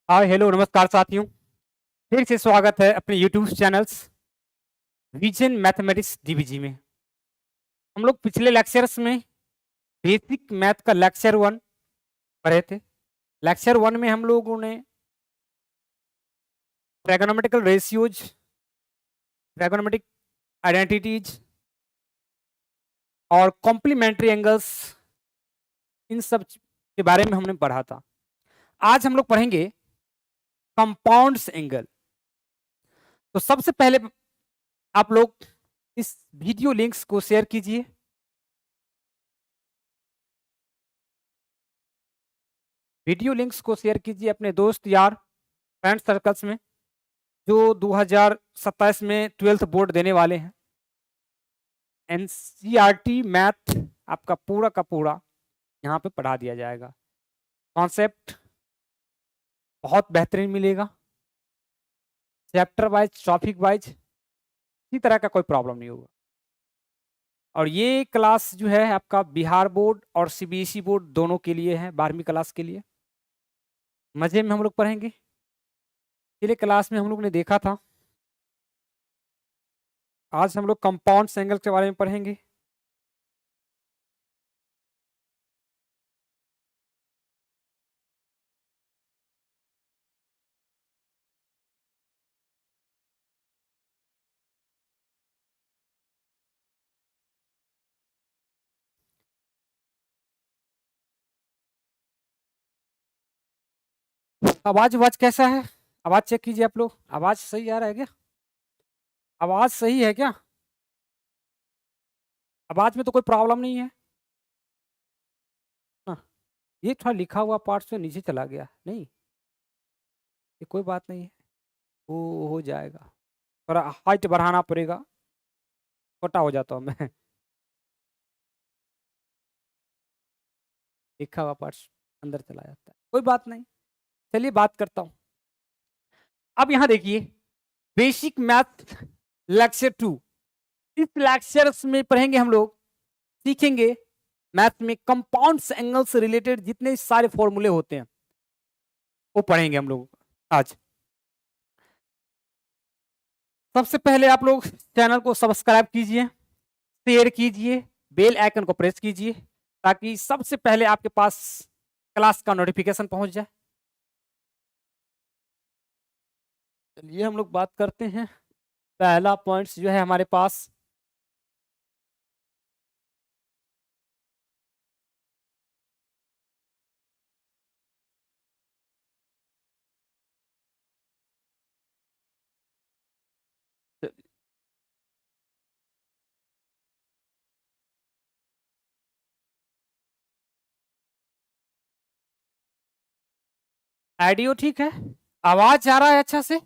Hi hello नमस्कार साथियों। फिर से स्वागत है अपने यूट्यूब चैनल्स विजन मैथमेटिक्स डीवीजी में। हम लोग पिछले लेक्चर्स में बेसिक मैथ का लेक्चर 1 पढ़े थे। लेक्चर 1 में हम लोगों ने ट्रिगोनोमेट्रिकल रेशियोज, ट्रिगोनोमेट्रिक आइडेंटिटीज और कॉम्प्लीमेंट्री एंगल्स, इन सब के बारे में हमने पढ़ा था। आज हम लोग पढ़ेंगे कंपाउंड्स एंगल। तो सबसे पहले आप लोग इस वीडियो लिंक्स को शेयर कीजिए। वीडियो लिंक्स को शेयर कीजिए अपने दोस्त यार फ्रेंड सर्कल्स में जो 2027 में 12th बोर्ड देने वाले हैं। एनसीईआरटी मैथ आपका पूरा का पूरा यहाँ पे पढ़ा दिया जाएगा। कॉन्सेप्ट बहुत बेहतरीन मिलेगा, चैप्टर वाइज, टॉपिक वाइज, किसी तरह का कोई प्रॉब्लम नहीं होगा। और ये क्लास जो है आपका बिहार बोर्ड और सीबीएसई बोर्ड दोनों के लिए है, 12वीं क्लास के लिए। मजे में हम लोग पढ़ेंगे। पिछले क्लास में हम लोग ने देखा था, आज हम लोग कंपाउंड एंगल के बारे में पढ़ेंगे। आवाज आवाज कैसा है? आवाज चेक कीजिए आप लोग। आवाज सही आ रहा है क्या? आवाज सही है क्या? आवाज में तो कोई प्रॉब्लम नहीं है ना? ये थोड़ा लिखा हुआ पार्ट से नीचे चला गया नहीं, ये कोई बात नहीं है, वो हो जाएगा। थोड़ा हाइट बढ़ाना पड़ेगा, छोटा हो जाता हूँ मैं। लिखा हुआ पार्ट अंदर चला जाता है, कोई बात नहीं। चलिए बात करता हूँ। अब यहाँ देखिए, बेसिक मैथ लेक्चर 2। इस लेक्चर्स में पढ़ेंगे हम लोग, सीखेंगे मैथ में कंपाउंड्स एंगल से रिलेटेड जितने सारे फॉर्मूले होते हैं वो पढ़ेंगे हम लोग आज। सबसे पहले आप लोग चैनल को सब्सक्राइब कीजिए, शेयर कीजिए, बेल आइकन को प्रेस कीजिए ताकि सबसे पहले आपके पास क्लास का नोटिफिकेशन पहुंच जाए। चलिए हम लोग बात करते हैं। पहला पॉइंट्स जो है हमारे पास, ऑडियो ठीक है? आवाज आ रहा है अच्छा से?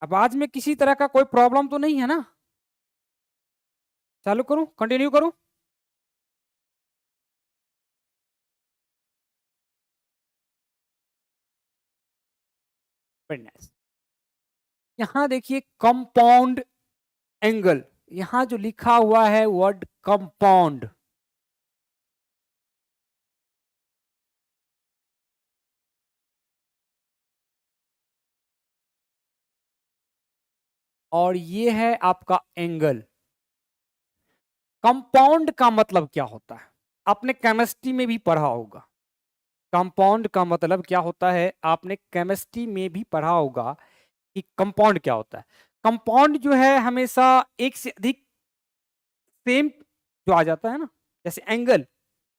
आवाज में किसी तरह का कोई प्रॉब्लम तो नहीं है ना? चालू करूं, कंटिन्यू करूं? Very nice. यहां देखिए कंपाउंड एंगल, यहां जो लिखा हुआ है वर्ड कंपाउंड, और ये है आपका एंगल। कंपाउंड का मतलब क्या होता है? आपने केमिस्ट्री में भी पढ़ा होगा। कंपाउंड का मतलब क्या होता है आपने केमिस्ट्री में भी पढ़ा होगा कि कंपाउंड क्या होता है। कंपाउंड जो है हमेशा एक से अधिक सेम जो आ जाता है ना, जैसे एंगल,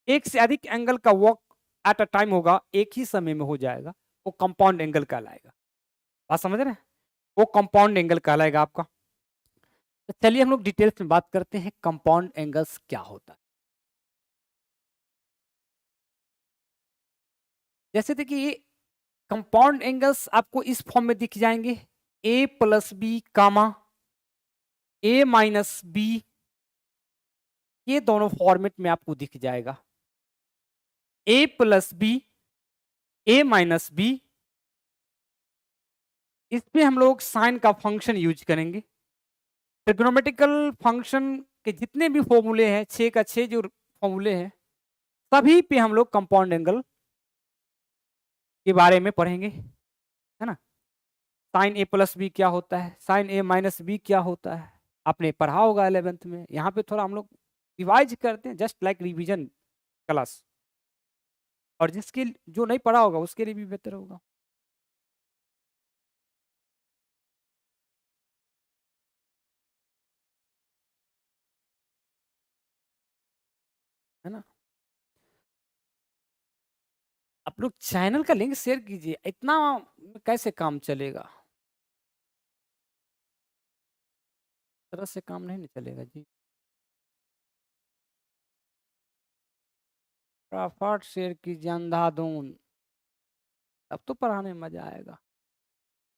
एक से अधिक एंगल का वर्क एट अ टाइम होगा, एक ही समय में हो जाएगा, वो कंपाउंड एंगल कहलाएगा। बात समझ रहे हैं? वो कंपाउंड एंगल कहलाएगा आपका। तो चलिए हम लोग डिटेल्स में बात करते हैं कंपाउंड एंगल्स क्या होता है। जैसे देखिए कंपाउंड एंगल्स आपको इस फॉर्म में दिख जाएंगे, ए प्लस बी कामा ए माइनस बी, ये दोनों फॉर्मेट में आपको दिख जाएगा। ए प्लस बी, ए माइनस बी, इसमें हम लोग साइन का फंक्शन यूज करेंगे। ट्रिग्नोमेट्रिकल फंक्शन के जितने भी फॉर्मूले हैं, 6 का 6 जो फॉर्मूले हैं, सभी पे हम लोग कंपाउंड एंगल के बारे में पढ़ेंगे, है ना। साइन ए प्लस बी क्या होता है, साइन ए माइनस बी क्या होता है, आपने पढ़ा होगा 11th में। यहाँ पे थोड़ा हम लोग रिवाइज करते हैं, जस्ट लाइक रिवीजन क्लास, और जिसके जो नहीं पढ़ा होगा उसके लिए भी बेहतर होगा। है ना। आप लोग चैनल का लिंक शेयर कीजिए, इतना कैसे काम चलेगा, तरह से काम नहीं चलेगा जी। फटाफट शेयर कीजिए अंधाधुन, तब तो पढ़ाने में मजा आएगा।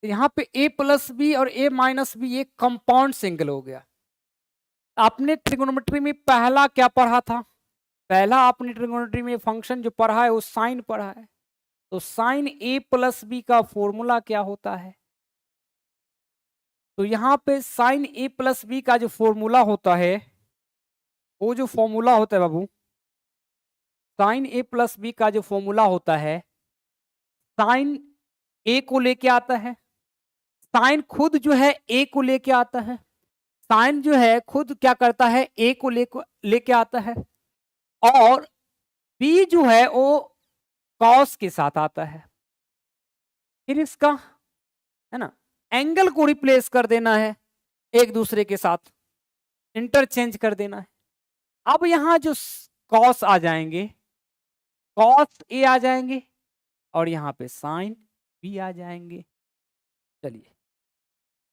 तो यहाँ पे a प्लस बी और a माइनस बी एक कंपाउंड सिंगल हो गया। आपने ट्रिगोनोमेट्री में पहला क्या पढ़ा था, पहला आपने ट्रिगोनोमेट्री में फंक्शन जो पढ़ा है वो साइन पढ़ा है। तो साइन a प्लस बी का फॉर्मूला क्या होता है, तो यहाँ पे साइन a प्लस बी का जो फॉर्मूला होता है, वो जो फॉर्मूला होता है बाबू, साइन a प्लस बी का जो फॉर्मूला होता है, साइन a को लेके आता है, साइन खुद जो है a को लेके आता है, साइन जो है खुद क्या करता है a को लेके आता है, और b जो है वो कॉस के साथ आता है। फिर इसका, है ना, एंगल को रिप्लेस कर देना है, एक दूसरे के साथ इंटरचेंज कर देना है। अब यहां जो कॉस आ जाएंगे, कॉस ए आ जाएंगे, और यहां पे साइन बी आ जाएंगे। चलिए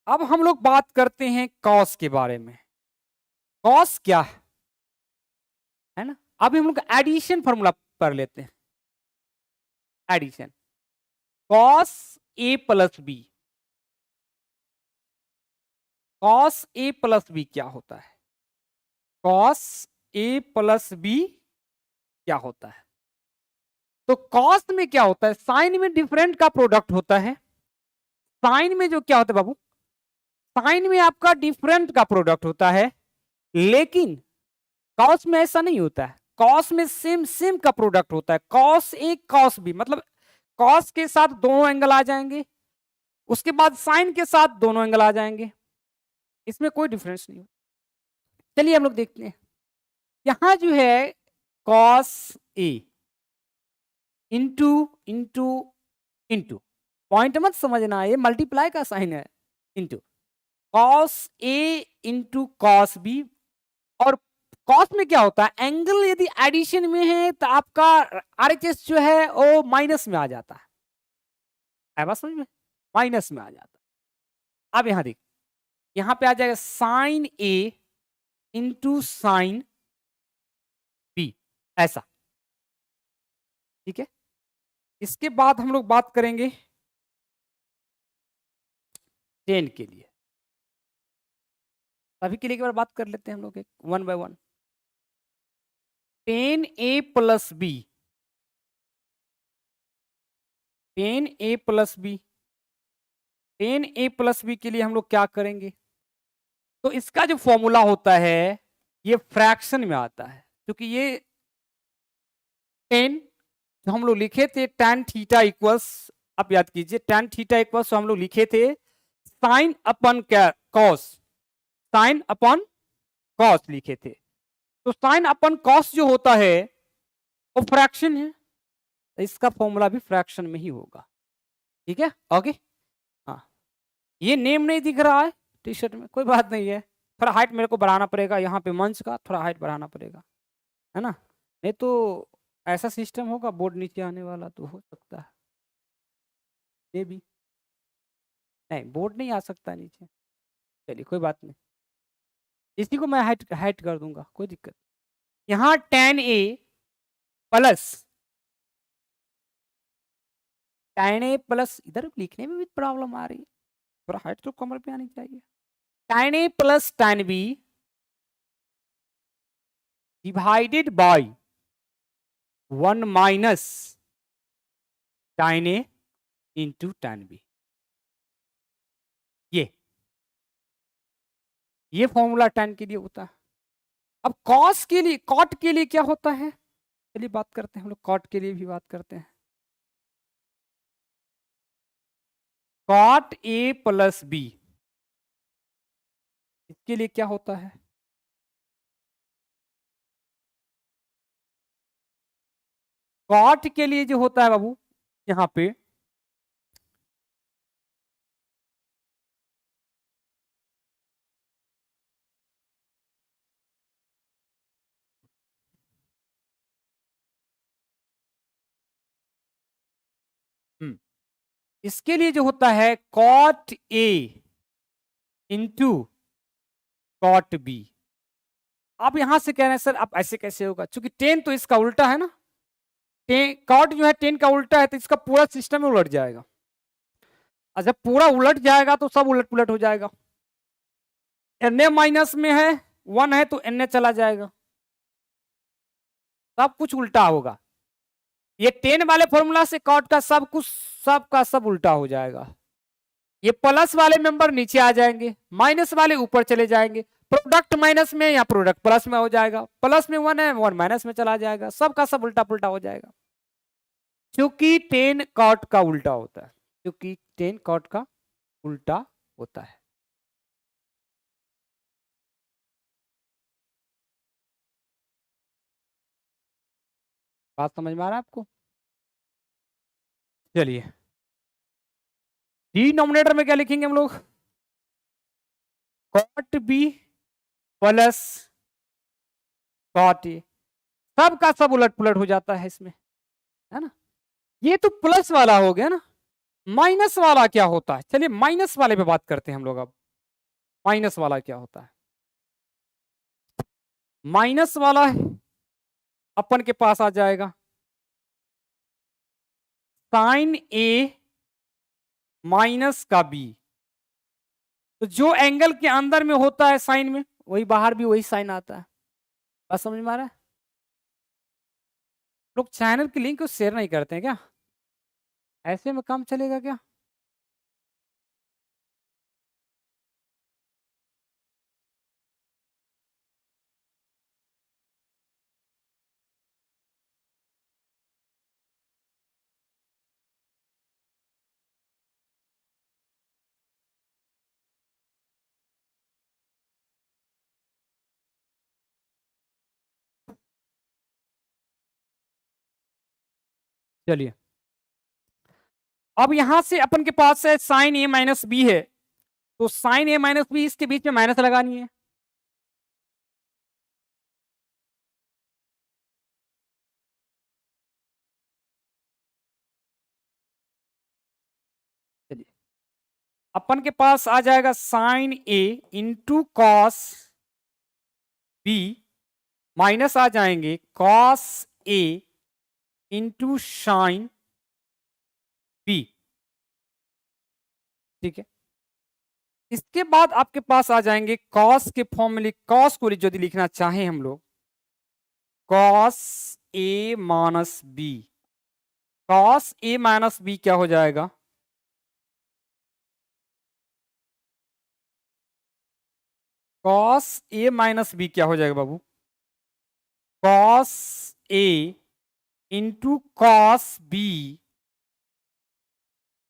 अब हम लोग बात करते हैं कॉस के बारे में। कॉस क्या है ना, अभी हम लोग एडिशन फॉर्मूला पढ़ लेते हैं। Addition, cos A plus B, cos A plus B क्या होता है, कॉस ए प्लस बी क्या होता है। तो कॉस में क्या होता है, साइन में डिफरेंट का प्रोडक्ट होता है। साइन में जो क्या होता है बाबू, साइन में आपका डिफरेंट का प्रोडक्ट होता है, लेकिन कॉस में ऐसा नहीं होता है। कॉस में सेम सेम का प्रोडक्ट होता है, कॉस ए कॉस बी, मतलब कॉस के साथ दोनों एंगल आ जाएंगे, उसके बाद साइन के साथ दोनों एंगल आ जाएंगे, इसमें कोई डिफरेंस नहीं। चलिए हम लोग देखते हैं, यहां जो है cos A into into into, point मत समझना, ये मल्टीप्लाई का साइन है, into cos A into cos B. और कॉस में क्या होता है, एंगल यदि एडिशन में है तो आपका आरएचएस जो है वो माइनस में आ जाता है, बस समझ में, माइनस में आ जाता है। अब यहां देख, यहां पे आ जाएगा sign A into sine B, ऐसा, ठीक है। इसके बाद हम लोग बात करेंगे टेन के लिए, अभी के लिए एक बार बात कर लेते हैं हम लोग एक one by one. Ten A plus B, ten A plus B, ten A plus B के लिए हम लोग क्या करेंगे, तो इसका जो फॉर्मूला होता है ये फ्रैक्शन में आता है, क्योंकि ये टेन जो हम लोग लिखे थे tan थीटा इक्वल्स, आप याद कीजिए tan थीटा इक्वल्स हम लोग लिखे थे साइन अपन कॉस, साइन अपन कॉस लिखे थे। तो साइन अपन कॉस जो होता है वो फ्रैक्शन है, तो इसका फॉर्मूला भी फ्रैक्शन में ही होगा, ठीक है। ओके, हाँ, ये नेम नहीं दिख रहा है टी शर्ट में, कोई बात नहीं है, थोड़ा हाइट मेरे को बढ़ाना पड़ेगा, यहाँ पे मंच का थोड़ा हाइट बढ़ाना पड़ेगा, है ना, नहीं तो ऐसा सिस्टम होगा बोर्ड नीचे आने वाला, तो हो सकता है ये भी, नहीं बोर्ड नहीं आ सकता नीचे, चलिए कोई बात नहीं, इसी को मैं हाइट हाइट कर दूंगा, कोई दिक्कत। यहाँ tan A plus, tan A plus, इधर लिखने में भी प्रॉब्लम आ रही है, थोड़ा हाइट तो कमर पे आनी चाहिए। tan A plus tan B divided by 1 minus tan A into tan B, ये फॉर्मूला tan के लिए होता है। अब cos के लिए, cot के लिए क्या होता है, चलिए बात करते हैं हम लोग, cot के लिए भी बात करते हैं। कॉट ए प्लस बी, इसके लिए क्या होता है? कॉट के लिए जो होता है बाबू यहां पे, इसके लिए जो होता है cot A into cot B. आप यहां से कह रहे हैं सर आप ऐसे कैसे होगा, क्योंकि टेन तो इसका उल्टा है ना, टेन कॉट जो है टेन का उल्टा है, तो इसका पूरा सिस्टम में उलट जाएगा। और जब पूरा उलट जाएगा तो सब उलट पुलट हो जाएगा। एन ए माइनस में है, वन है तो एन ए चला जाएगा, सब कुछ उल्टा होगा। ये टेन वाले फॉर्मूला से कॉट का सब कुछ सब का सब उल्टा हो जाएगा। ये प्लस वाले मेंबर नीचे आ जाएंगे, माइनस वाले ऊपर चले जाएंगे, प्रोडक्ट माइनस में या प्रोडक्ट प्लस में हो जाएगा, प्लस में वन है वन माइनस में चला जाएगा, सबका सब उल्टा पुल्टा हो जाएगा, क्योंकि टेन कॉट का उल्टा होता है, क्योंकि टेन कॉट का उल्टा होता है। बात समझ में आ रहा है आपको? चलिए डिनोमिनेटर में क्या लिखेंगे हम लोग, cot B plus cot A, सब का सब उलट पुलट हो जाता है इसमें, है ना। ये तो प्लस वाला हो गया ना, माइनस वाला क्या होता है, चलिए माइनस वाले पे बात करते हैं हम लोग। अब माइनस वाला क्या होता है, माइनस वाला अपन के पास आ जाएगा साइन ए माइनस का बी, तो जो एंगल के अंदर में होता है साइन में, वही बाहर भी वही साइन आता है। बात समझ में आ रहा है? लोग चैनल की लिंक को शेयर नहीं करते हैं क्या, ऐसे में काम चलेगा क्या? चलिए अब यहां से अपन के पास है साइन ए माइनस बी है, तो साइन ए माइनस बी इसके बीच में माइनस लगानी है। चलिए अपन के पास आ जाएगा sign A into cos B, minus आ जाएंगे cos A into sine B, ठीक है। इसके बाद आपके पास आ जाएंगे कॉस के फॉर्म में, कॉस को यदि लिखना चाहें हम लोग, cos A minus B, cos A minus B क्या हो जाएगा, कॉस ए माइनस बी क्या हो जाएगा बाबू, cos A into cos B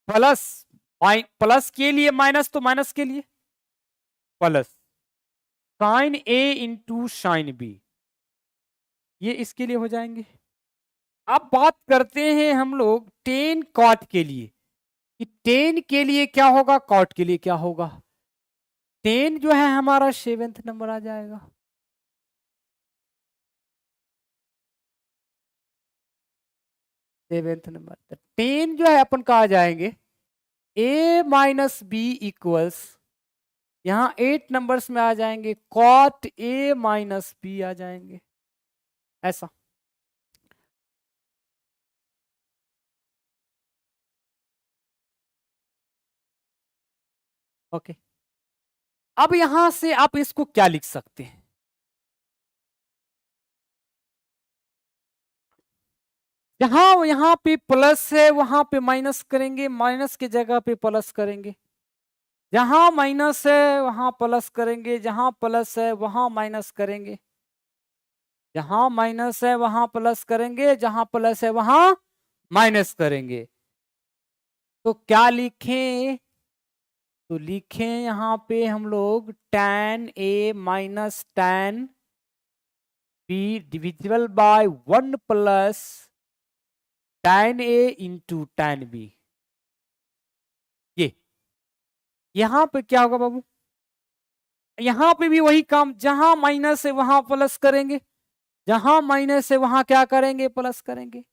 plus plus के लिए माइनस तो माइनस के लिए plus sine A into sine B, ये इसके लिए हो जाएंगे। अब बात करते हैं हम लोग टेन कॉट के लिए, कि टेन के लिए क्या होगा, कॉट के लिए क्या होगा। टेन जो है हमारा सेवेंथ नंबर आ जाएगा, सेवेंथ नंबर। तो टेन जो है अपन का आ जाएंगे ए माइनस बी इक्वल्स, यहां 8 नंबर्स में आ जाएंगे कॉट ए माइनस बी आ जाएंगे, ऐसा। ओके अब यहां से आप इसको क्या लिख सकते हैं, जहां यहां पे प्लस है वहां पे माइनस करेंगे, माइनस की जगह पे प्लस करेंगे, जहां माइनस है वहां प्लस करेंगे, जहां प्लस है वहां माइनस करेंगे, जहां माइनस है वहां प्लस करेंगे, जहां प्लस है वहां माइनस करेंगे। तो क्या लिखें, तो लिखें यहाँ पे हम लोग tan a minus tan b divisible by 1 plus tan a into tan b। ये यहां पे क्या होगा बाबू, यहां पे भी वही काम, जहां माइनस है वहां प्लस करेंगे, जहां माइनस है वहां क्या करेंगे, प्लस करेंगे,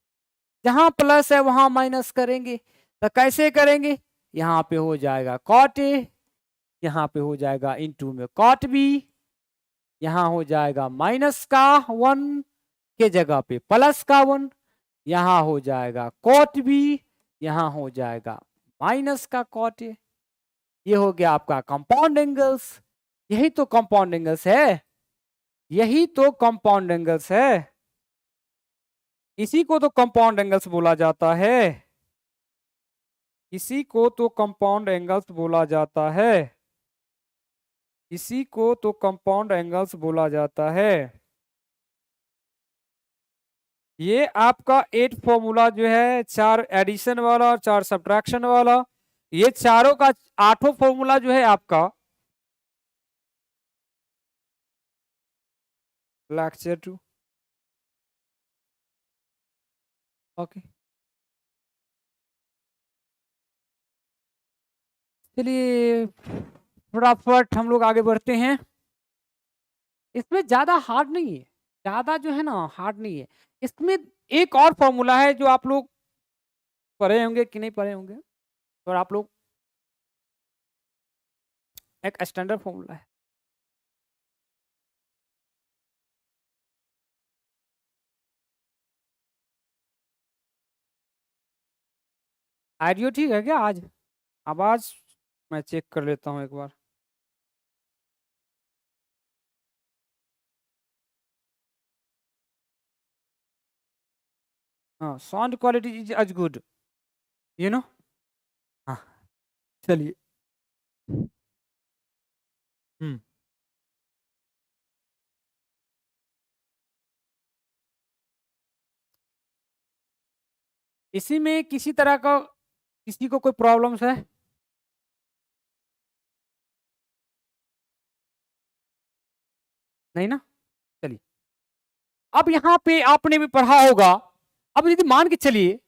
जहां प्लस है वहां माइनस करेंगे। तो कैसे करेंगे, यहां पे हो जाएगा cot a, यहां पे हो जाएगा इंटू में cot b, यहां हो जाएगा माइनस का 1 के जगह पे प्लस का 1, यहां हो जाएगा cot b, यहां हो जाएगा माइनस का cot a। ये हो गया आपका कंपाउंड एंगल्स। यही तो कंपाउंड एंगल्स है, यही तो कंपाउंड एंगल्स है, इसी को तो कंपाउंड एंगल्स बोला जाता है, इसी को तो कंपाउंड एंगल्स बोला जाता है, इसी को तो कंपाउंड एंगल्स बोला जाता है। ये आपका 8 फॉर्मूला जो है, 4 एडिशन वाला और 4 सब्ट्रैक्शन वाला, ये चारों का 8वां फॉर्मूला जो है आपका लेक्चर 2। ओके, चलिए फटाफट हम लोग आगे बढ़ते हैं। इसमें ज्यादा हार्ड नहीं है, ज्यादा जो है ना हार्ड नहीं है। इसमें एक और फॉर्मूला है जो आप लोग पढ़े होंगे कि नहीं पढ़े होंगे, और आप लोग, एक स्टैंडर्ड फॉर्मूला है, आइडियो ठीक है क्या आज? आवाज मैं चेक कर लेता हूँ एक बार। हाँ, sound quality is as good, you know. हाँ, चलिए। हम्म, इसी में किसी तरह का, किसी को कोई प्रॉब्लम्स है? नहीं ना, चलिए। अब यहाँ पे आपने भी पढ़ा होगा, अब यदि मान के चलिए,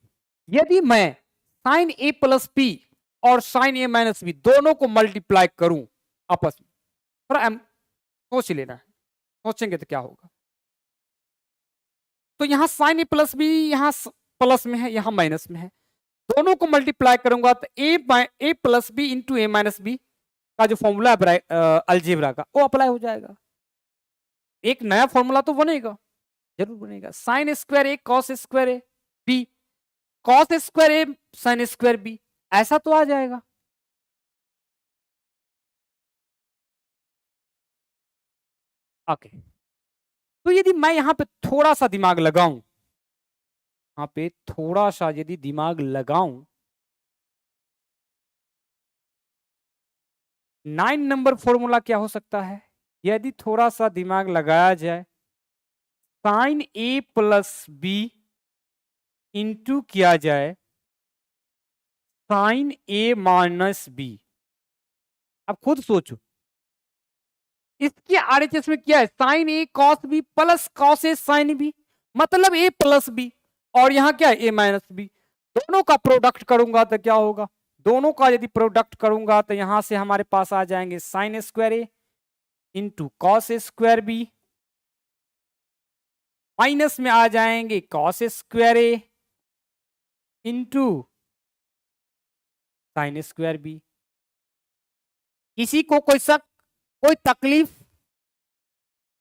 यदि मैं साइन ए प्लस बी और साइन ए माइनस बी दोनों को मल्टीप्लाई करूं आपस में, थोड़ा सोच लेना है, सोचेंगे तो क्या होगा। तो यहाँ साइन ए प्लस बी यहाँ प्लस में है, यहाँ माइनस में है, दोनों को मल्टीप्लाई करूंगा तो ए प्लस बी इंटू ए माइनस बी का जो फॉर्मूला है अलजेब्रा का, वो अप्लाई हो जाएगा। एक नया फॉर्मूला तो बनेगा, जरूर बनेगा। Sine square A cos square A B, cos square A sine square B, ऐसा तो आ जाएगा। ओके, तो यदि मैं यहां पे थोड़ा सा दिमाग लगाऊं, यहां पे थोड़ा सा यदि दिमाग लगाऊं, 9 नंबर फॉर्मूला क्या हो सकता है, यदि थोड़ा सा दिमाग लगाया जाए, sign A plus B into किया जाए साइन ए माइनस बी। अब खुद सोचो, इसके आरएचएस में क्या है, sign A cos B plus cos A sine B, मतलब ए प्लस बी, और यहां क्या है ए माइनस बी। दोनों का प्रोडक्ट करूंगा तो क्या होगा, दोनों का यदि प्रोडक्ट करूंगा तो यहां से हमारे पास आ जाएंगे sine square A into cos square B, minus में आ जाएंगे cos square A into sine square B. किसी को कोई शक, कोई तकलीफ,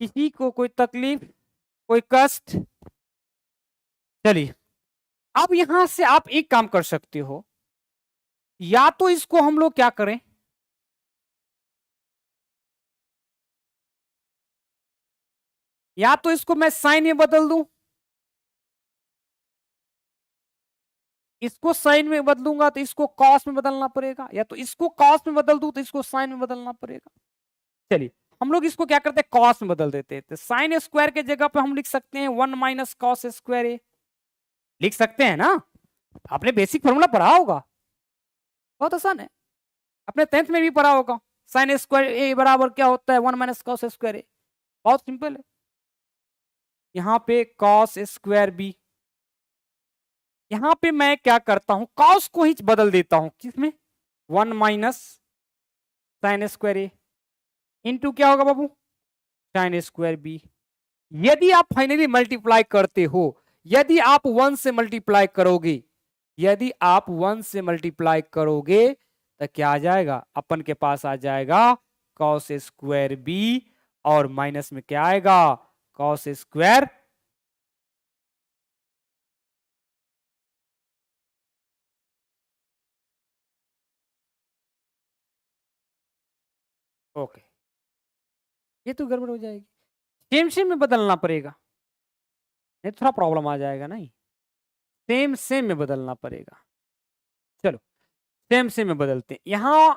किसी को कोई तकलीफ, कोई कष्ट? चलिए, अब यहां से आप एक काम कर सकते हो, या तो इसको हम लोग क्या करें, या तो इसको मैं साइन में बदल दूं, इसको साइन में बदलूंगा तो इसको कॉस में बदलना पड़ेगा, या तो इसको कॉस में बदल दूं तो इसको साइन में बदलना पड़ेगा। चलिए, हम लोग इसको क्या करते हैं, कॉस में बदल देते हैं। तो साइन स्क्वायर के जगह पे हम लिख सकते हैं 1 माइनस कॉस स्क्वायर ए, लिख सकते हैं ना, आपने बेसिक फॉर्मूला पढ़ा होगा, बहुत आसान है। अपने 10th में भी पढ़ा होगा, साइन स्क्वायर ए बराबर क्या होता है 1 माइनस कॉस स्क्वायर ए। बहुत सिंपल है। यहाँ पे कॉस स्क्वायर बी, यहाँ पे मैं क्या करता हूं, कॉस को ही बदल देता हूं किसमें, 1 minus sine square A into क्या होगा बाबू, साइन स्क्वायर बी। यदि आप फाइनली मल्टीप्लाई करते हो, यदि आप 1 से मल्टीप्लाई करोगे, यदि आप 1 से मल्टीप्लाई करोगे तो क्या आ जाएगा, अपन के पास आ जाएगा कॉस स्क्वायर बी, और माइनस में क्या आएगा, कॉस स्क्वायर ओके। ये तो गड़बड़ हो जाएगी, सेम सेम में बदलना पड़ेगा, नहीं थोड़ा प्रॉब्लम आ जाएगा। नहीं, सेम सेम में बदलना पड़ेगा। चलो सेम सेम में बदलते हैं, यहां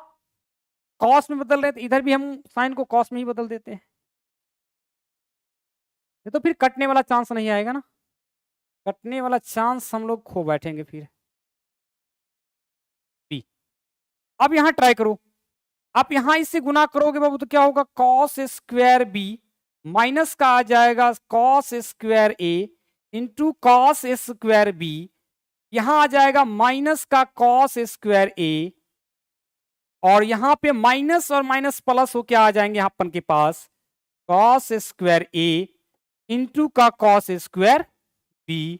कॉस में बदल रहे थे, इधर भी हम साइन को कॉस में ही बदल देते हैं। ये तो फिर कटने वाला चांस नहीं आएगा ना, कटने वाला चांस हम लोग खो बैठेंगे फिर। बी, अब यहां ट्राई करो, आप यहां इससे गुना करोगे बाबू तो क्या होगा, कॉस स्क्वायर बी माइनस का आ जाएगा cos square A into cos square B, यहां आ जाएगा माइनस का कॉस स्क्वायर ए, और यहां पे माइनस और माइनस प्लस हो क्या आ जाएंगे अपन के पास, कॉस स्क्वायर ए इंटू का कॉस स्क्वायर बी,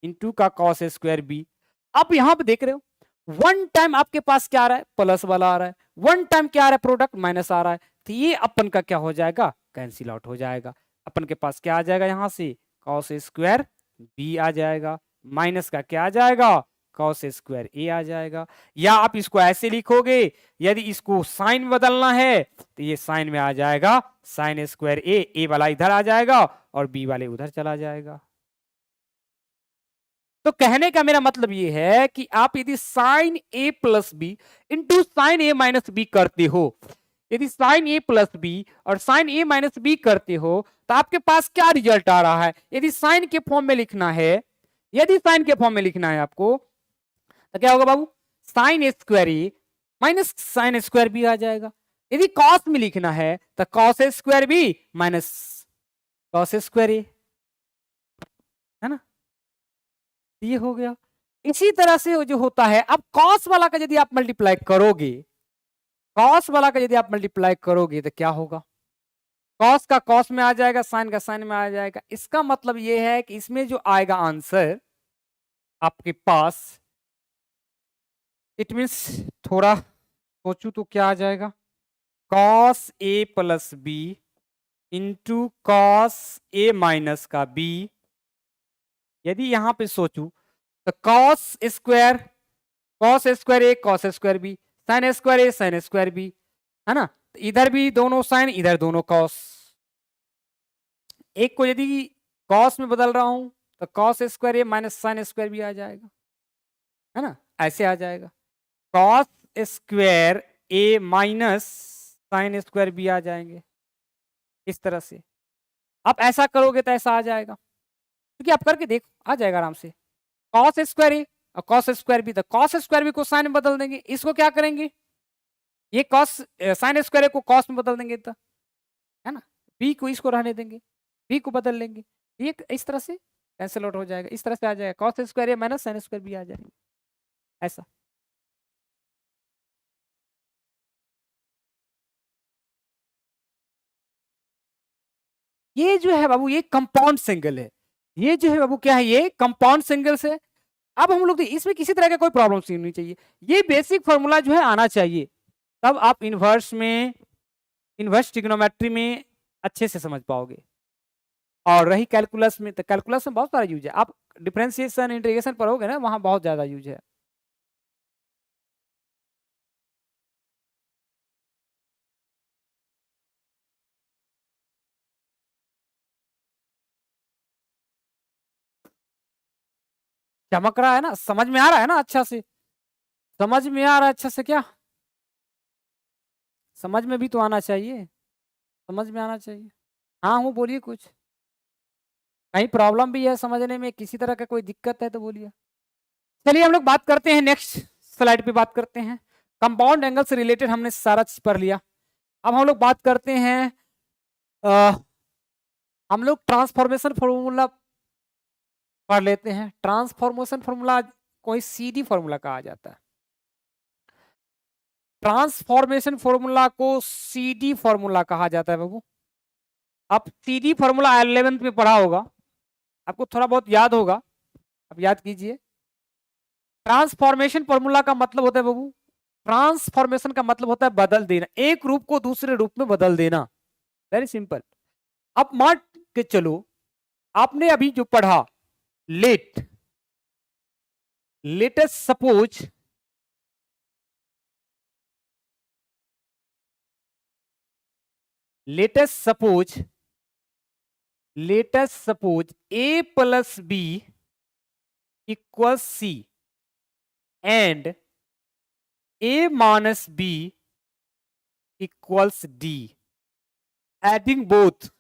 इंटू का कॉस स्क्वायर बी। अब यहां पे देख रहे हो, वन टाइम आपके पास क्या आ रहा है, प्लस वाला आ रहा है, वन टाइम क्या आ रहा है, प्रोडक्ट माइनस आ रहा है, तो ये अपन का क्या हो जाएगा, कैंसिल आउट हो जाएगा। अपन के पास क्या आ जाएगा, यहां से कॉस स्क्वायर बी आ जाएगा, माइनस का क्या आ जाएगा, कॉस स्क्वायर ए आ जाएगा। या आप इसको ऐसे लिखोगे, यदि इसको साइन बदलना है तो ये साइन में आ जाएगा साइन स्क्वायर ए वाला इधर आ जाएगा और बी वाले उधर चला जाएगा। तो कहने का मेरा मतलब ये है कि आप यदि sign A plus B into sine A minus B करते हो, यदि साइन ए प्लस बी और साइन ए माइनस बी करते हो तो आपके पास क्या रिजल्ट आ रहा है। यदि साइन के फॉर्म में लिखना है, यदि साइन के फॉर्म में लिखना है आपको, तो क्या होगा बाबू, sine square A minus sine square B आ जाएगा। यदि कॉस में लिखना है तो cos square B minus cos square A, है ना, ये हो गया। इसी तरह से जो होता है, अब कॉस वाला का यदि आप मल्टीप्लाई करोगे, कॉस वाला का यदि आप मल्टीप्लाई करोगे तो क्या होगा, कॉस का कॉस में आ जाएगा, साइन का साइन में आ जाएगा। इसका मतलब ये है कि इसमें जो आएगा आंसर आपके पास, इट मीन्स थोड़ा सोचू तो क्या आ जाएगा, cos A plus B into cos A minus का बी। यदि यहां पे सोचू तो cos square A cos square B, sine square A sine square B, है ना, तो इधर भी दोनों साइन इधर दोनों कॉस। एक को यदि कॉस में बदल रहा हूं तो cos square A minus sine square B आ जाएगा, है ना, ऐसे आ जाएगा, cos square A minus sine square B आ जाएंगे इस तरह से। आप ऐसा करोगे तो ऐसा आ जाएगा, क्योंकि आप करके देखो आ जाएगा आराम से, कॉस स्क्वायर ए और कॉस स्क्वायर बी, तो कॉस स्क्वायर बी को साइन में बदल देंगे, इसको क्या करेंगे, ये कॉस साइन स्क्वायर को कॉस में बदल देंगे, तो है ना, बी को इसको रहने देंगे, बी को बदल लेंगे, ये इस तरह से कैंसिल आउट हो जाएगा, इस तरह से आ जाएगा cos square A minus sine square B आ जाएगा ऐसा। ये जो है बाबू ये कंपाउंड सिंगल है, ये जो है बाबू क्या है, ये कंपाउंड सिंगल से। अब हम लोग इसमें किसी तरह का कोई प्रॉब्लम नहीं चाहिए, ये बेसिक फॉर्मूला जो है आना चाहिए, तब आप इन्वर्स में, इन्वर्स ट्रिग्नोमेट्री में अच्छे से समझ पाओगे। और रही कैलकुलस में, तो कैलकुलस में बहुत सारा यूज है, आप डिफरेंशिएशन इंटीग्रेशन पढ़ोगे ना, वहां बहुत ज्यादा यूज है। चमक रहा है ना, समझ में आ रहा है ना, अच्छा से समझ में आ रहा है, अच्छा से क्या, समझ में भी तो आना चाहिए, समझ में आना चाहिए। हाँ हूँ, बोलिए, कुछ कहीं प्रॉब्लम भी है समझने में, किसी तरह का कोई दिक्कत है तो बोलिए। चलिए हम लोग बात करते हैं, नेक्स्ट स्लाइड पे बात करते हैं, कंपाउंड एंगल से रिलेटेड हमने सारा चीज पढ़ लिया। अब हम लोग बात करते हैं, हम लोग ट्रांसफॉर्मेशन फॉर्मूला पढ़ लेते हैं। ट्रांसफॉर्मेशन फॉर्मूला कोई सीधी फॉर्मूला कहा जाता है। ट्रांसफॉर्मेशन फॉर्मूला को सीडी फॉर्मूला कहा जाता है बाबू। अब सीडी फॉर्मूला 11th में पढ़ा होगा, आपको थोड़ा बहुत याद होगा, अब याद कीजिए। ट्रांसफॉर्मेशन फॉर्मूला का मतलब होता है बाबू, ट्रांसफॉर्मेशन का मतलब होता है बदल देना, एक रूप को दूसरे रूप में बदल देना। Very simple. अब मान के चलो आपने अभी जो पढ़ा, latest suppose a plus b equals c and a minus b equals d. Adding both.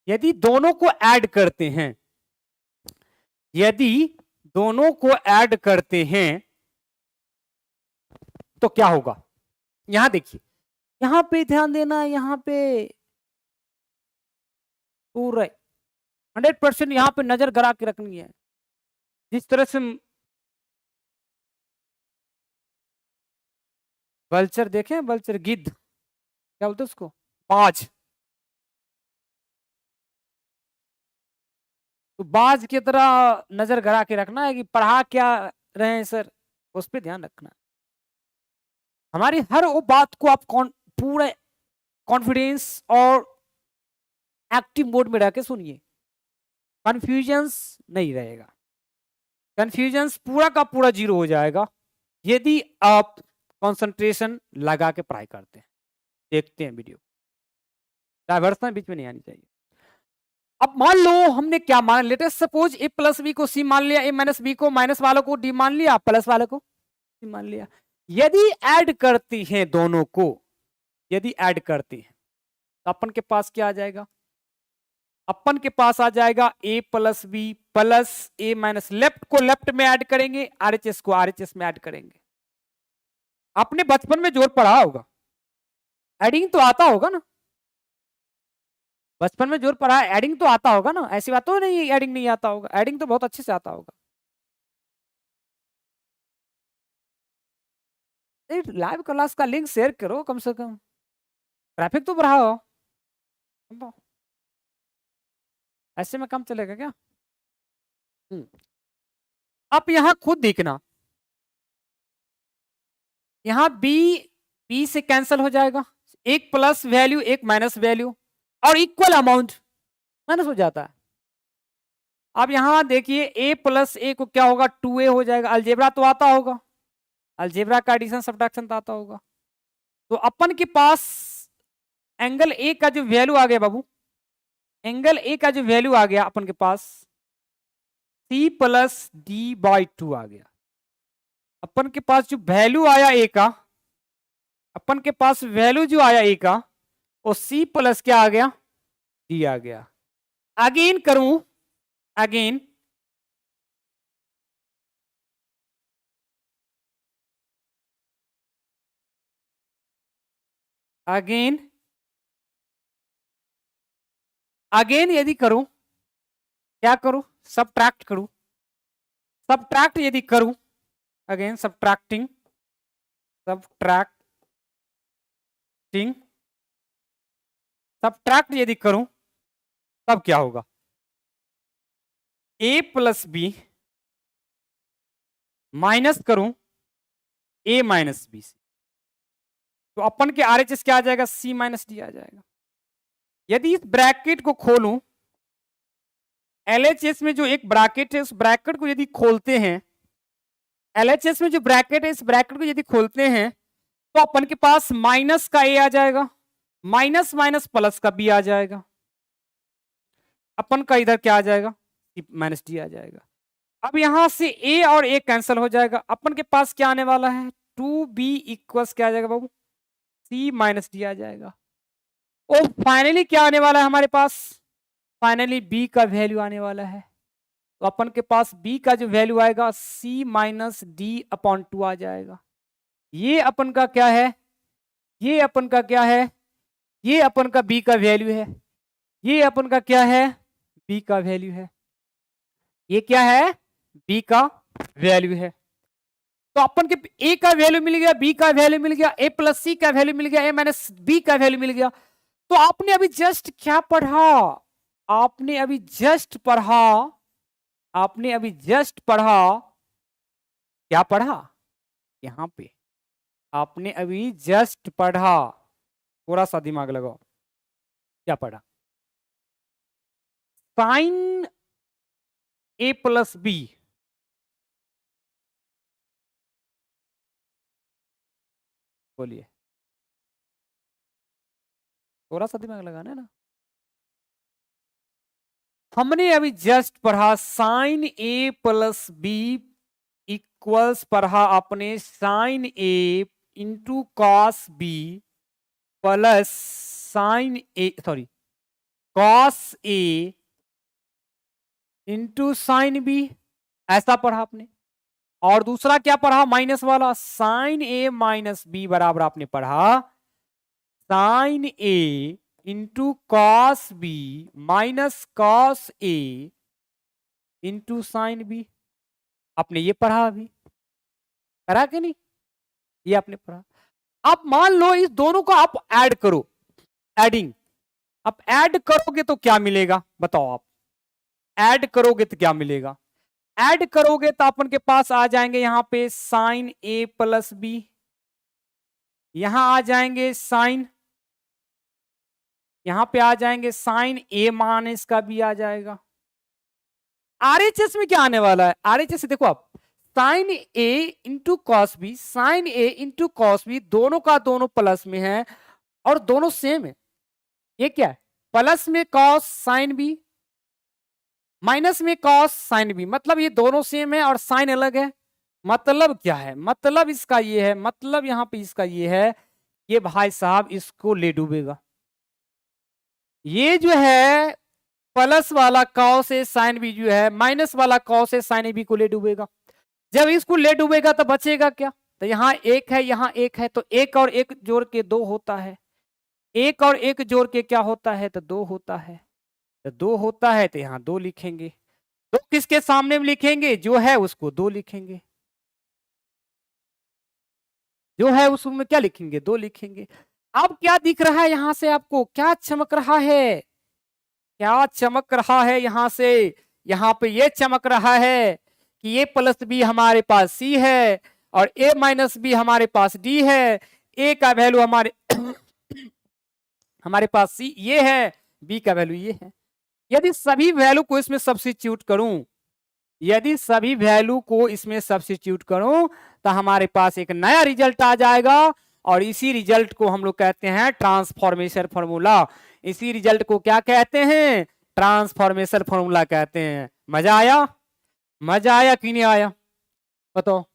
यदि दोनों को ऐड करते हैं, तो क्या होगा? यहां देखिए, यहां पे ध्यान देना, यहां पे पूरा 100% यहां पे नजर गड़ा के रखनी है। जिस तरह से वल्चर देखें, वल्चर गिद्ध, क्या बोलते उसको, बाज, तो बाज की तरह नजर गड़ा के रखना है कि पढ़ा क्या रहे हैं सर, उस पर ध्यान रखना। हमारी हर वो बात को आप पूरे कॉन्फिडेंस और एक्टिव मोड में रह के सुनिए, कंफ्यूजन नहीं रहेगा। कंफ्यूजन पूरा का पूरा 0 हो जाएगा यदि आप कंसंट्रेशन लगा के पढ़ाई करते हैं, देखते हैं वीडियो। डाइवर्सन बीच में नहीं आनी चाहिए। अब मान लो हमने क्या माना, latest suppose a plus B को c मान लिया, a माइनस बी को माइनस वालों को d मान लिया, प्लस वालों को c मान लिया। यदि ऐड करती हैं दोनों को, यदि ऐड करती हैं तो अपन के पास क्या आ जाएगा? अपन के पास आ जाएगा a plus B plus a minus, left को लेफ्ट में ऐड करेंगे, RHS को RHS में ऐड करेंगे। आपने बचपन में जोर पढ़ा होगा, एडिंग तो आता होगा ना, बचपन में जोर पढ़ा, एडिंग तो आता होगा ना, ऐसी बात तो नहीं एडिंग नहीं आता होगा, एडिंग तो बहुत अच्छे से आता होगा। लाइव क्लास का लिंक शेयर करो, कम से कम ट्रैफिक तो बढ़ाओ, ऐसे में काम चलेगा क्या? आप यहां खुद देखना, यहां बी से कैंसिल हो जाएगा, एक प्लस वैल्यू एक माइनस वैल्यू और इक्वल अमाउंट माइनस हो जाता है। अब यहां देखिए a प्लस a को क्या होगा, 2a हो जाएगा। अलजेब्रा तो आता होगा, अलजेब्रा का एडिशन सब्ट्रैक्शन तो आता होगा। तो अपन के पास एंगल a का जो वैल्यू आ गया बाबू, एंगल a का जो वैल्यू आ गया अपन के पास c प्लस d/2 आ गया। अपन के पास जो वैल्यू आया a का, अपन के पास वैल्यू जो आया a का, वो c प्लस क्या आ गया, d आ गया। अगेन करूं, अगेन यदि करूं, क्या करूं, सबट्रैक्ट करूं, सबट्रैक्ट यदि करूं, अगेन सबट्रैक्टिंग सबट्रैक्ट यदि करूं, तब क्या होगा, a प्लस बी माइनस करूं a माइनस बी से, तो अपन के RHS क्या आ जाएगा, c माइनस डी आ जाएगा। यदि इस ब्रैकेट को खोलूं, LHS में जो एक ब्रैकेट है, उस ब्रैकेट को यदि खोलते हैं, LHS में जो ब्रैकेट है, इस ब्रैकेट को यदि खोलते हैं, तो अपन के पास माइनस का a आ जाएगा, माइनस माइनस प्लस का b आ जाएगा, अपन का इधर क्या आ जाएगा, c माइनस डी आ जाएगा। अब यहां से a और a कैंसिल हो जाएगा, अपन के पास क्या आने वाला है, 2b इक्वल्स क्या आ जाएगा बाबू, c माइनस डी आ जाएगा। और फाइनली क्या आने वाला है हमारे पास, फाइनली बी का वैल्यू आने वाला है। तो अपन के पास बी का जो वैल्यू आएगा सी माइनस डी अपॉन टू आ जाएगा। ये अपन का क्या है, ये अपन का क्या है, ये अपन का बी का वैल्यू है, ये अपन का क्या है, बी का वैल्यू है, ये क्या है, बी का वैल्यू है। तो अपन के ए का वैल्यू मिल गया, बी का वैल्यू मिल गया, ए प्लस सी का वैल्यू मिल गया, ए माइनस बी का वैल्यू मिल गया। तो आपने अभी जस्ट क्या पढ़ा, आपने अभी जस्ट पढ़ा, आपने अभी जस्ट पढ़ा, क्या पढ़ा, यहां पे आपने अभी जस्ट पढ़ा, थोड़ा सा दिमाग लगाओ, क्या पढ़ा, साइन ए प्लस बी, बोलिए, थोड़ा सा दिमाग लगाना है ना। हमने अभी जस्ट पढ़ा sine A plus B equals, पढ़ा आपने sine A into cos B plus sine A, sorry, cos A into sine B, ऐसा पढ़ा आपने। और दूसरा क्या पढ़ा, माइनस वाला, साइन ए माइनस बी बराबर आपने पढ़ा sine A into cos B minus cos A into sine B. आपने ये पढ़ा, अभी पढ़ा कि नहीं, ये आपने पढ़ा। अब मान लो इस दोनों को आप ऐड करो, एडिंग, अब ऐड करोगे तो क्या मिलेगा बताओ, आप ऐड करोगे तो क्या मिलेगा, ऐड करोगे तो अपन के पास आ जाएंगे यहां पे साइन ए प्लस बी, यहां आ जाएंगे साइन, यहां पे आ जाएंगे साइन ए माइनस का बी आ जाएगा। आरएचएस में क्या आने वाला है, आरएचएस देखो आप, sign A into cos B, sign A into cos B, दोनों का दोनों प्लस में है और दोनों सेम है। ये क्या है, प्लस में कॉस साइन बी, माइनस में कॉस साइन बी, मतलब ये दोनों सेम है और साइन अलग है। मतलब क्या है, मतलब इसका ये है, मतलब यहां पे इसका ये है, ये भाई साहब इसको ले डूबेगा। ये जो है प्लस वाला कॉस ए साइन बी जो है, माइनस वाला कॉस ए साइन बी को ले डूबेगा। जब इसको ले डूबेगा तो बचेगा क्या, तो यहाँ एक है, यहाँ एक है, तो एक और एक जोड़ के दो होता है, एक और एक जोड़ के क्या होता है, तो दो होता है, तो दो होता है, तो यहाँ दो लिखेंगे। दो किसके सामने में लिखेंगे, जो है उसको दो लिखेंगे, जो है उसमें क्या लिखेंगे, दो लिखेंगे। अब क्या दिख रहा है यहां से, आपको क्या चमक रहा है, क्या चमक रहा है यहां से, यहां पे ये चमक रहा है कि ए प्लस बी हमारे पास सी है और ए माइनस बी हमारे पास डी है, ए का वैल्यू हमारे हमारे पास सी ये है, बी का वैल्यू ये है। यदि सभी वैल्यू को इसमें सब्स्टिट्यूट करूं, यदि सभी वैल्यू को इसमें सब्स्टिट्यूट करूं तो हमारे पास एक नया रिजल्ट आ जाएगा और इसी रिजल्ट को हम लोग कहते हैं ट्रांसफॉर्मेशन फॉर्मूला। इसी रिजल्ट को क्या कहते हैं, ट्रांसफॉर्मेशन फॉर्मूला कहते हैं। मजा आया, मजा आया कि नहीं आया, बताओ,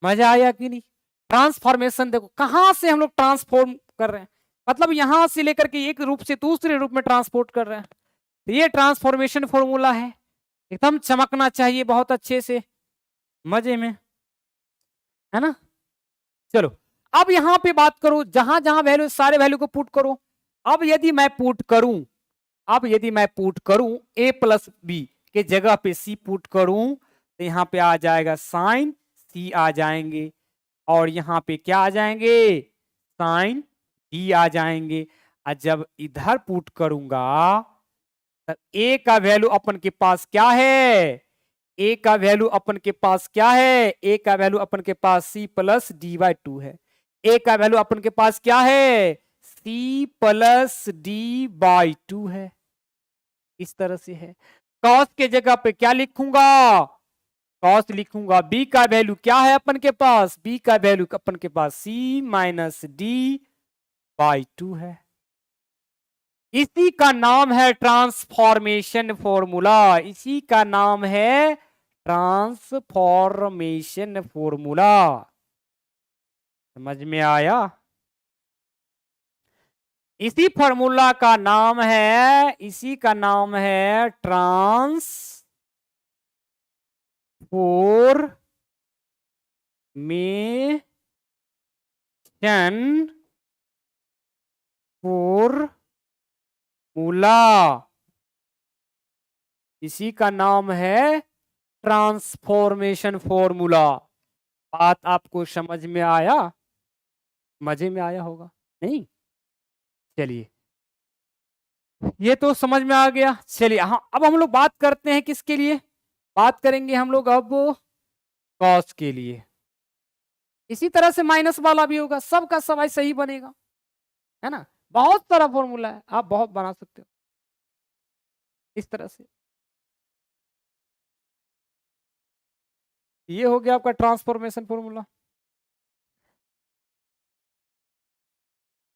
मजा आया कि नहीं। ट्रांसफॉर्मेशन देखो कहां से हम लोग ट्रांसफॉर्म कर रहे हैं, मतलब यहां से लेकर के एक रूप से दूसरे रूप में ट्रांसपोर्ट कर रहे हैं। तो ये ट्रांसफॉर्मेशन फॉर्मूला है, एकदम चमकना चाहिए बहुत अच्छे से, मजे में, है ना। चलो अब यहां पे बात करो, जहां जहां वैल्यू, सारे वैल्यू को पुट करो। अब यदि मैं पुट करूं, अब यदि मैं पुट करूं ए प्लस बी के जगह पे सी पुट करूं तो यहां पे आ जाएगा साइन सी आ जाएंगे और यहां पे क्या आ जाएंगे, साइन डी आ जाएंगे। और जब इधर पुट करूंगा तब ए का वैल्यू अपन के पास क्या है, ए का वैल्यू अपन के पास क्या है, ए का वैल्यू अपन के पास C plus D by two है। ए का वैल्यू अपन के पास क्या है, C plus D by two है, इस तरह से है। कॉस के जगह पे क्या लिखूंगा, कॉस लिखूंगा। बी का वैल्यू क्या है अपन के पास, बी का वैल्यू अपन के पास सी माइनस डी बाई टू है। इसी का नाम है ट्रांसफॉर्मेशन फॉर्मूला, इसी का नाम है ट्रांसफॉर्मेशन फॉर्मूला। समझ में आया। इसी फॉर्मूला का नाम है, इसी का नाम है ट्रांसफॉर्मेशन फॉर्मूला। इसी का नाम है ट्रांसफॉर्मेशन फॉर्मूला। बात आपको समझ में आया? मजे में आया होगा नहीं? चलिए, ये तो समझ में आ गया। चलिए, हाँ, अब हम लोग बात करते हैं किसके लिए? बात करेंगे हम लोग अब कॉस के लिए। इसी तरह से माइनस वाला भी होगा, सबका सब ऐसा ही बनेगा, है ना? बहुत सारा फॉर्मूला है, आप बहुत बना सकते हो इस तरह से। ये हो गया आपका ट्रांसफॉर्मेशन फॉर्मूला।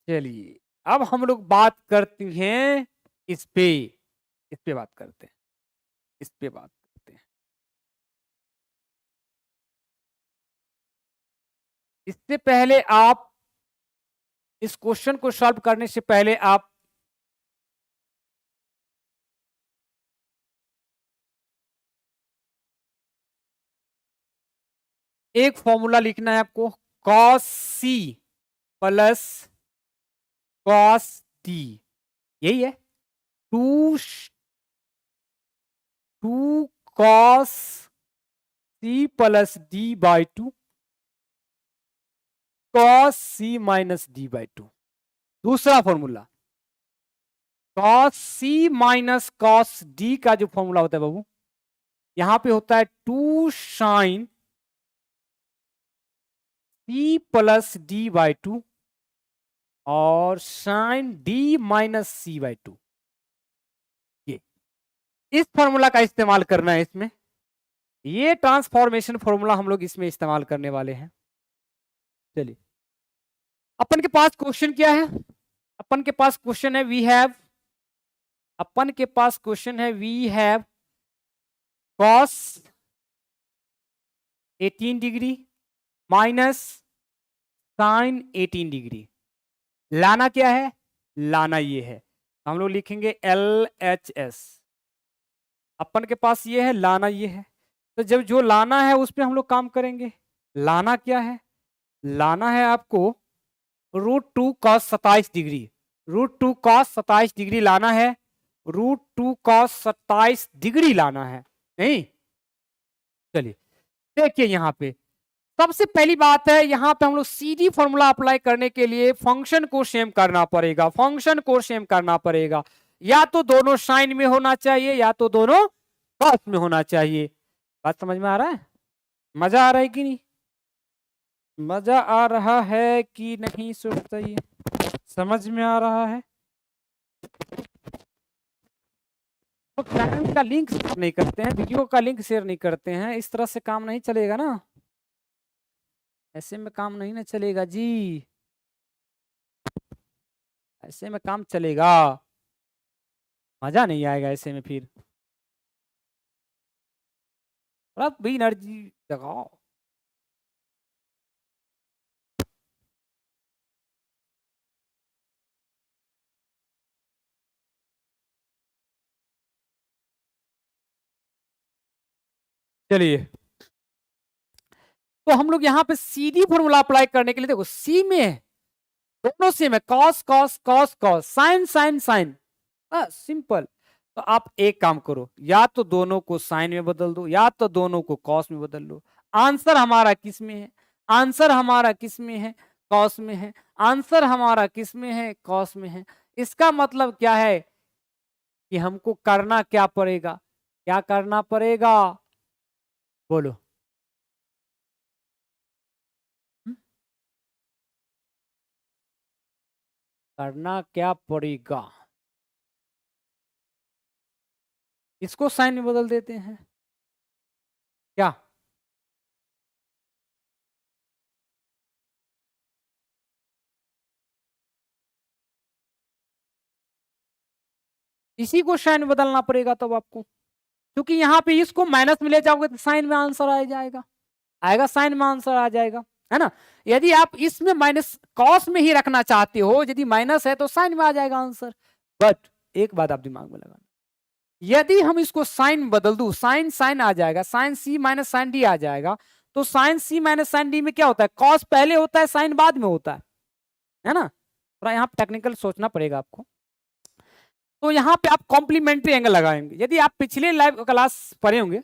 चलिए, अब हम लोग बात करते हैं इस पे बात करते हैं, इस पे बात करते हैं। इससे पहले आप इस क्वेश्चन को सॉल्व करने से पहले आप एक फॉर्मूला लिखना है आपको, cos C plus cos D, यही है। Two cos C plus D by two cos C minus D by two. दूसरा formula, cos C minus cos D का जो फॉर्मूला होता है बाबू, यहां पे होता है two sine C plus D by two और sine D minus C by two. ये इस फॉर्मूला का इस्तेमाल करना है इसमें। ये ट्रांसफॉर्मेशन फॉर्मूला हम लोग इसमें इस्तेमाल करने वाले हैं। चलिए, अपन के पास क्वेश्चन क्या है? अपन के पास क्वेश्चन है we have cos 18 degree minus sine 18 degree. लाना क्या है? लाना ये है, हम लोग लिखेंगे LHS। अपन के पास ये है, लाना ये है। तो जब जो लाना है उस पर हम लोग काम करेंगे। लाना क्या है? लाना है आपको √2 cos 27 डिग्री। √2 cos 27 डिग्री लाना है। √2 cos 27 डिग्री लाना है, नहीं? चलिए, देखिए यहां पे सबसे पहली बात है, यहां पे हम लोग सीधी फॉर्मूला अप्लाई करने के लिए फंक्शन को सेम करना पड़ेगा। फंक्शन को सेम करना पड़ेगा, या तो दोनों साइन में होना चाहिए या तो दोनों कॉस में होना चाहिए। बात समझ में आ रहा है? मजा आ रहा है कि नहीं? मजा आ रहा है कि नहीं? बताइए, समझ में आ रहा है? तो चैनल का लिंक शेयर नहीं करते हैं, वीडियो का लिंक शेयर नहीं करते हैं, इस तरह से काम नहीं चलेगा ना। ऐसे में काम नहीं ना चलेगा जी, ऐसे में काम चलेगा, मजा नहीं आएगा ऐसे में। फिर थोड़ा भी एनर्जी लगाओ। चलिए, तो हम लोग यहाँ पे सीधी फॉर्मूला अप्लाई करने के लिए, देखो सी में है, दोनों सेम है, cos cos cos cos, sine sine sine, simple. तो आप एक काम करो, या तो दोनों को साइन में बदल दो या तो दोनों को कॉस में बदल लो। आंसर हमारा किस में है? आंसर हमारा किस में है? कॉस में है। आंसर हमारा किस में है? कॉस में है। इसका मतलब क्या है कि हमको करना क्या पड़ेगा? क्या करना पड़ेगा? बोलो। करना क्या पड़ेगा? इसको साइन में बदल देते हैं क्या? इसी को साइन में बदलना पड़ेगा तब आपको, क्योंकि यहाँ पे इसको माइनस में ले जाओगे तो साइन में आंसर आ जाएगा, आएगा, साइन में आंसर आ जाएगा। है ना। यदि आप इसमें माइनस कॉस में ही रखना चाहते हो, यदि माइनस है तो साइन में आ जाएगा आंसर। बट एक बात आप दिमाग में लगाना, यदि हम इसको साइन बदल दूं, साइन साइन आ जाएगा, साइन सी माइनस साइन डी आ जाएगा। तो साइन सी माइनस साइन डी में क्या होता है, कॉस पहले होता है, साइन बाद में होता है ना। थोड़ा यहाँ टेक्निकल सोचना पड़ेगा आपको। तो यहाँ पे आप कॉम्प्लीमेंट्री एंगल लगाएंगे। यदि आप पिछले लाइव क्लास पढ़े होंगे,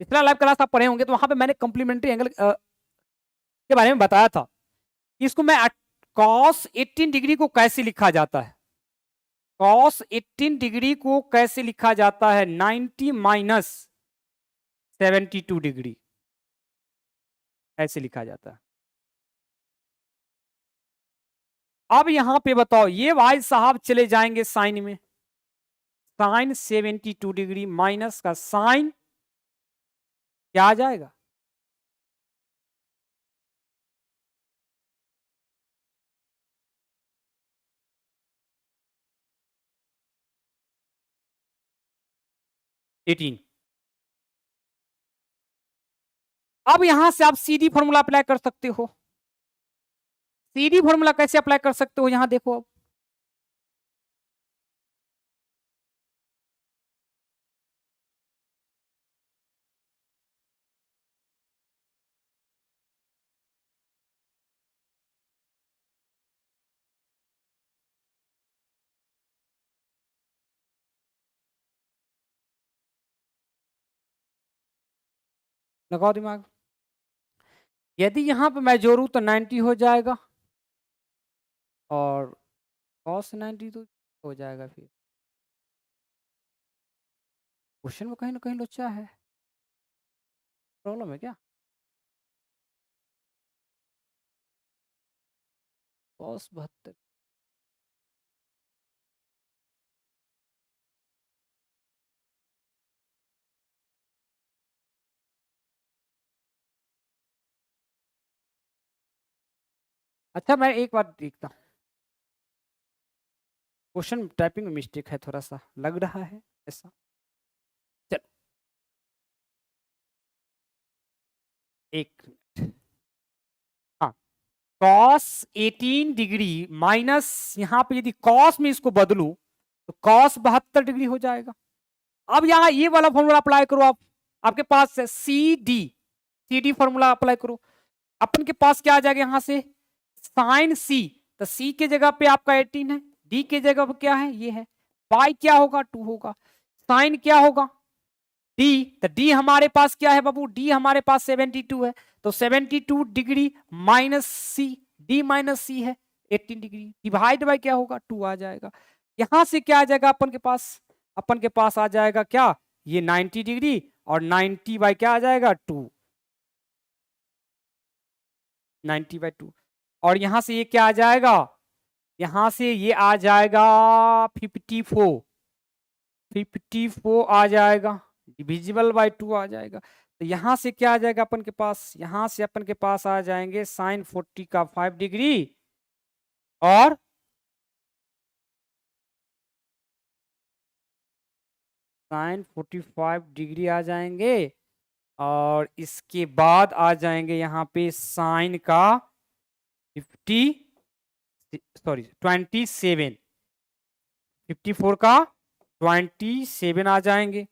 पिछला लाइव क्लास आप पढ़े होंगे, तो वहां पे मैंने कॉम्प्लीमेंट्री एंगल के बारे में बताया था कि इसको मैं कॉस 18 डिग्री को कैसे लिखा जाता है, कॉस 18 डिग्री को कैसे लिखा जाता है, 90 माइनस 72 डिग्री ऐसे लिखा जाता है। अब यहां पे बताओ, ये भाई साहब चले जाएंगे साइन में, साइन 72 डिग्री माइनस का साइन क्या आ जाएगा, एटीन। अब यहां से आप सीधी फॉर्मूला अप्लाई कर सकते हो। सीधी फॉर्मूला कैसे अप्लाई कर सकते हो, यहां देखो अब, लगाओ दिमाग। यदि यहां पे मैं जोड़ू तो 90 हो जाएगा, और cos 90 तो हो जाएगा। फिर क्वेश्चन में कहीं ना कहीं लोचा है, प्रॉब्लम है क्या। cos 72, अच्छा मैं एक बार देखता हूँ, क्वेश्चन टाइपिंग में मिस्टेक है, थोड़ा सा लग रहा है ऐसा। चल एक मिनट, हाँ, cos 18 डिग्री माइनस, यहाँ पे यदि cos में इसको बदलू तो cos 72 डिग्री हो जाएगा। अब यहाँ ये वाला फॉर्मूला अप्लाई करो आप, आपके पास है सी डी फॉर्मूला अप्लाई करो। अपन के पास क्या आ जाएगा यहाँ से, साइन सी, तो सी के जगह पे आपका 18 है, डी के जगह पे क्या है, ये है, पाई क्या होगा, 2 होगा, साइन क्या होगा, डी, तो डी हमारे पास क्या है बाबू, डी हमारे पास 72 है, तो 72 डिग्री माइनस सी, डी माइनस सी है 18 डिग्री, डिवाइड बाय क्या होगा, 2 आ जाएगा। यहां से क्या आ जाएगा अपन के पास, अपन के पास आ जाएगा क्या, ये 90 डिग्री, और 90 बाय क्या आ जाएगा, 2, 90 बाय 2, और यहां से ये क्या आ जाएगा, यहां से ये आ जाएगा 54, 54 आ जाएगा, डिविजिबल बाय 2 आ जाएगा। तो यहां से क्या आ जाएगा अपन के पास, यहां से अपन के पास आ जाएंगे साइन 40 का 5 डिग्री, और साइन 45 डिग्री आ जाएंगे, और इसके बाद आ जाएंगे यहाँ पे साइन का 50, सॉरी 27, 54 का 27 आ जाएंगे।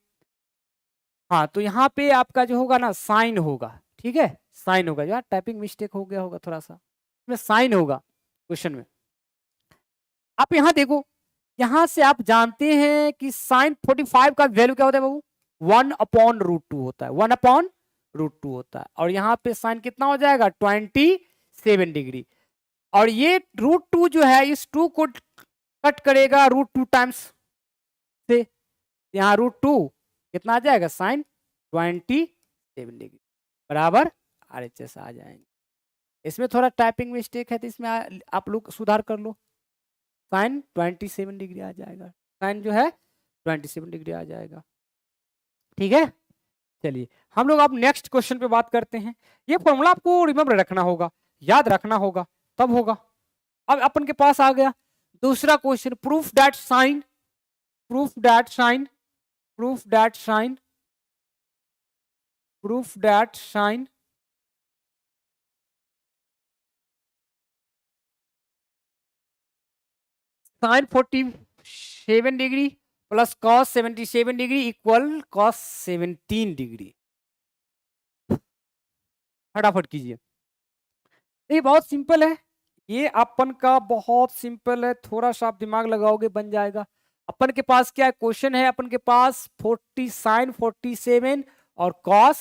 हाँ, तो यहाँ पे आपका जो होगा ना साइन होगा, ठीक है, साइन होगा, यार टाइपिंग मिस्टेक हो गया होगा थोड़ा सा, इसमें साइन होगा क्वेश्चन में। आप यहाँ देखो, यहां से आप जानते हैं कि साइन 45 का वैल्यू क्या होता है बाबू, 1/√2 होता है, 1/√2 होता है, और यहाँ पे साइन कितना हो जाएगा, 27 डिग्री, और ये √2 जो है, इस 2 को कट करेगा √2 टाइम्स से, यहाँ √2 कितना आ जाएगा, साइन 27 डिग्री बराबर RHS आ जाएंगे। इसमें थोड़ा टाइपिंग मिस्टेक है, तो इसमें आप लोग सुधार कर लो, साइन 27 डिग्री आ जाएगा, साइन जो है 27 डिग्री आ जाएगा, ठीक है। चलिए हम लोग अब नेक्स्ट क्वेश्चन पे बात करते हैं। ये फॉर्मूला आपको रिमेम्बर रखना होगा, याद रखना होगा, तब होगा। अब अपन के पास आ गया दूसरा question, proof that sine, proof that sine, proof that sine, proof that sine sine 47 degree plus cos 77 degree equal cos 17 degree. फटाफट कीजिए, ये बहुत सिंपल है, ये अपन का बहुत सिंपल है, थोड़ा सा आप दिमाग लगाओगे बन जाएगा। अपन के पास क्या है, क्वेश्चन है अपन के पास 40 साइन 47 और कॉस,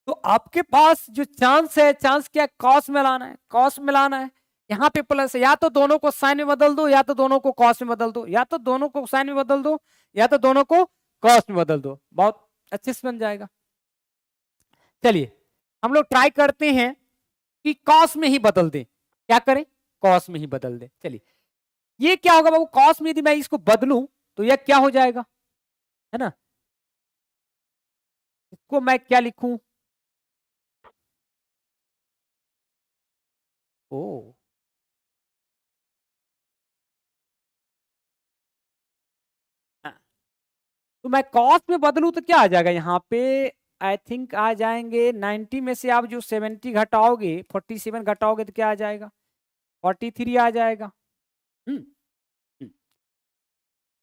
तो आपके पास जो चांस है, चांस क्या है, कॉस में लाना है, कॉस में लाना है। यहाँ पे प्लस है, या तो दोनों को साइन में बदल दो, या तो दोनों को कॉस में बदल दो, या तो दोनों को साइन में बदल दो, या तो दोनों को कॉस में बदल दो, बहुत अच्छे से बन जाएगा। चलिए हम लोग ट्राई करते हैं कि कॉस में ही बदल दें, क्या करें, कॉस में ही बदल दें। चलिए ये क्या होगा बाबू, कॉस में यदि मैं इसको बदलूं तो यह क्या हो जाएगा, है ना, इसको मैं क्या लिखूं, ओ तो मैं कॉस में बदलूं तो क्या आ जाएगा यहाँ पे, आई थिंक आ जाएंगे 90 में से आप जो 70 घटाओगे, 47 घटाओगे तो क्या आ जाएगा, 43 आ जाएगा। हम्म हम्म।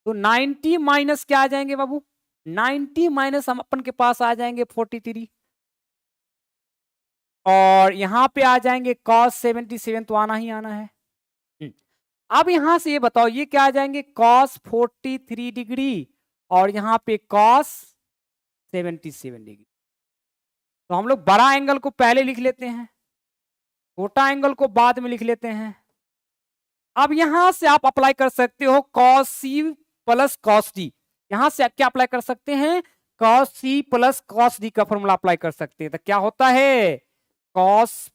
तो 90 माइनस क्या आ जाएंगे बाबू, 90 माइनस हम अपन के पास आ जाएंगे 43, और यहां पे आ जाएंगे cos 77, तो आना ही आना है। अब यहां से ये बताओ ये क्या आ जाएंगे, cos 43 डिग्री और यहां पे cos 77 डिग्री। तो हम लोग बड़ा एंगल को पहले लिख लेते हैं, छोटा एंगल को बाद में लिख लेते हैं। अब यहां से आप अप्लाई कर सकते हो cos c plus cos d, यहां से क्या अप्लाई कर सकते हैं, cos c plus cos d का फॉर्मूला अप्लाई कर सकते हैं। तो क्या होता है, cos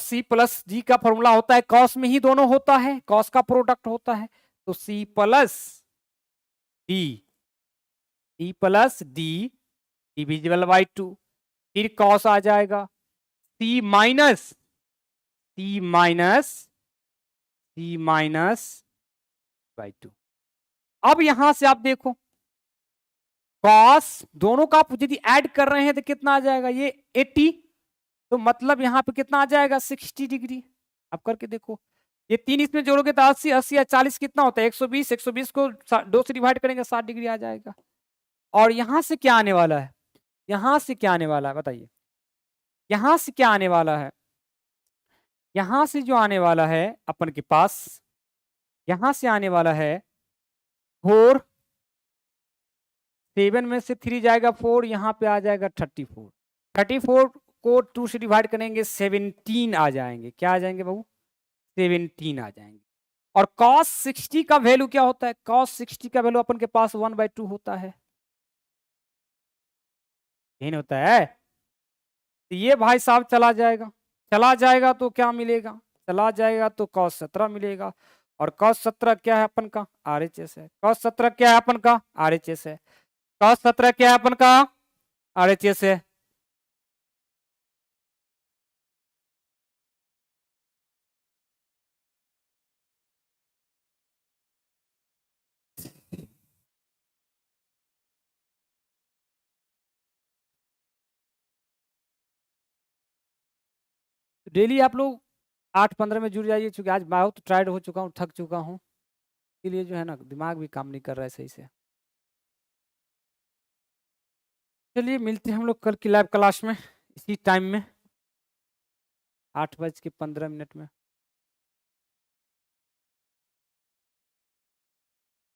c प्लस d का फॉर्मूला होता है, cos में ही दोनों होता है, cos का प्रोडक्ट होता है, तो c plus d divisible by 2, फिर cos आ जाएगा c माइनस बाई 2। अब यहां से आप देखो cos दोनों का आप यदि ऐड कर रहे हैं तो कितना आ जाएगा, ये 80, तो मतलब यहां पे कितना आ जाएगा 60 डिग्री। आप करके देखो, ये 3 इसमें जोड़ोगे तो 80 80 या 40 कितना होता है 120, 120 को 2 से डिवाइड करेंगे 60 डिग्री आ जाएगा। और यहां से क्या आने वाला है, यहां से क्या आने वाला है बताइए, यहां से क्या आने वाला है, यहां से जो आने वाला है अपन के पास, यहां से आने वाला है 4, 7 में से 3 जाएगा 4, यहां पे आ जाएगा 34, 34 को 2 से डिवाइड करेंगे 17 आ जाएंगे, क्या आ जाएंगे बाबू 17 आ जाएंगे। और cos 60 का वैल्यू क्या होता है, cos 60 का वैल्यू अपन के पास 1/2 होता है, यही नहीं होता है। तो ये भाई साहब चला जाएगा, चला जाएगा तो क्या मिलेगा, चला जाएगा तो cos 17 मिलेगा। और cos 17 क्या है अपन का, RHS है, cos 17 क्या है अपन का, RHS है, cos 17 क्या है अपन का, RHS है। डेली आप लोग 8-15 में जुड़ जाइए, चूंकि आज बहुत टायर्ड हो चुका हूँ, थक चुका हूँ, इसलिए जो है ना दिमाग भी काम नहीं कर रहा है सही से। चलिए मिलते हैं हम लोग कल की लाइव क्लास में इसी टाइम में 8:15 में।